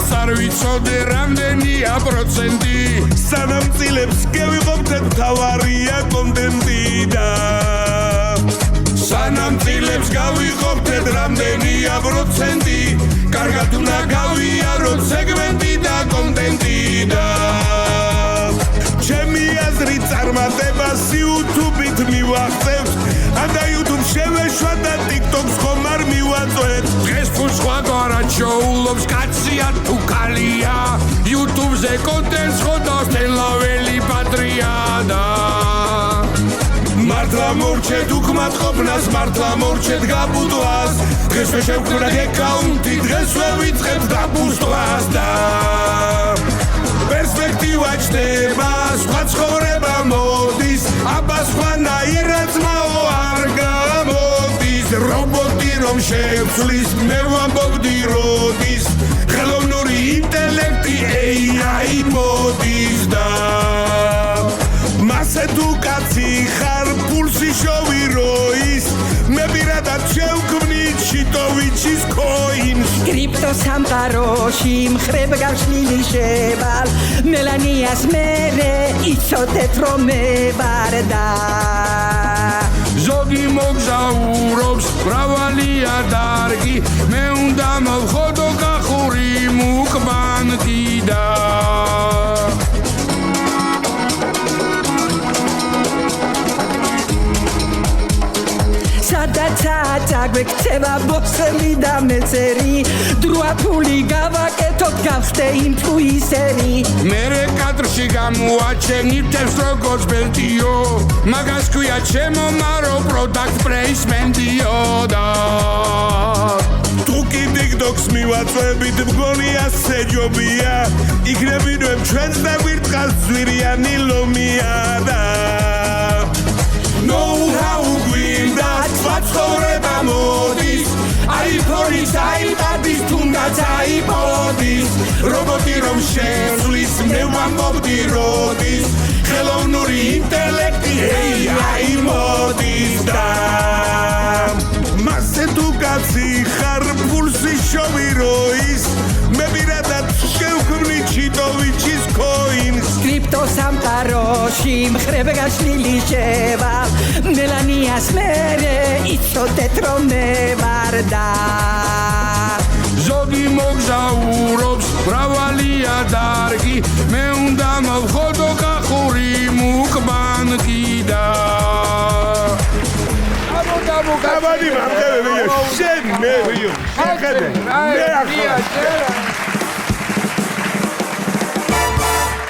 მას არ ვიცოდე რამდენია პროცენტი სანამ წილებს გევიღობთ თავარია კონტენტი და სანამ წილებს გავიღობთ რამდენია პროცენტი კარგად უნდა გავიაროთ სეგმენტი და კონტენტი და ჩემი აზრით წარმატებას YouTube-ით მივახცევთ და YouTube შევეშვა და TikTok-ს ხომ არ მივაწვეთ დღეს თუ სხვაგვარად შოულობს კაცია თუ ქალია YouTube-ზე კონტენტს ხედავს თელაველი პატრია და მართლა მორჩეთ უკმად ყოფნას მართლა მორჩეთ გაბუდვას დღესვე შევქმნათ ეკაუნტი დღესვე ვიწყებთ დაბუსტვას და პერსპექტივა ჩნდება სხვა ცხოვრება მოდის აბა სხვანაირად ძმაო არ გამოდის რობოტი რომ შევცვლის მე ვამბობდი როდის ხელოვნური ინტელექტი AI მოდის და მასე თუ კაცი ხარ პულსი შოვი როის მე პირადად შევქმნით შიტოვიჩის კოინს კრიპტო სამყაროში მხრებ გავშლილი შევალ მელანიას მერე იცოდეთ რომ მე ვარ და ზოგი მოგზაურობს მრავალია დარგი მე უნდა მოვხოდო კახური მუკბანგი და წაგვექცევა ბოქსელი და მეცერი დროა ფული გავაკეთოთ გავხდე ინფლუენსერი მერე კადრში გამოაჩენითებს როგორც ბელტიო მაგას ქვია ჩემო მარო პროდუქტ პლეისმენტიო და თუკი TikTok-ს მივაწვევით მგონი ასე ჯობია იქნებინვებ ჩვენს და გვირთხას ძვირიანი ლომია და know-how გვინდა სხვა ცხოვრება მოდის iPhone-ის iPad-ის თუნდაც iPod-ის რობოტი რომ შევცვლის მე ვამბობდი როდის ხელოვნური ინტელექტი AI მოდის და მასე თუ კაცი ხარ პულსი შოვი როის მე პირადად შევქმნით შიტოვიჩის კოინს კრიპტო სამყაროში მხრებ გაშლილი შევალ მელანიას მერე იცოდეთ რომ მე ვარ და ზოგი მოგზაურობს მრავალია დარგი მე უნდა მოვხოდო კახური მუკბანგი და Давай, мамка, шен, მე ვიო. შეხედე. მე ახლა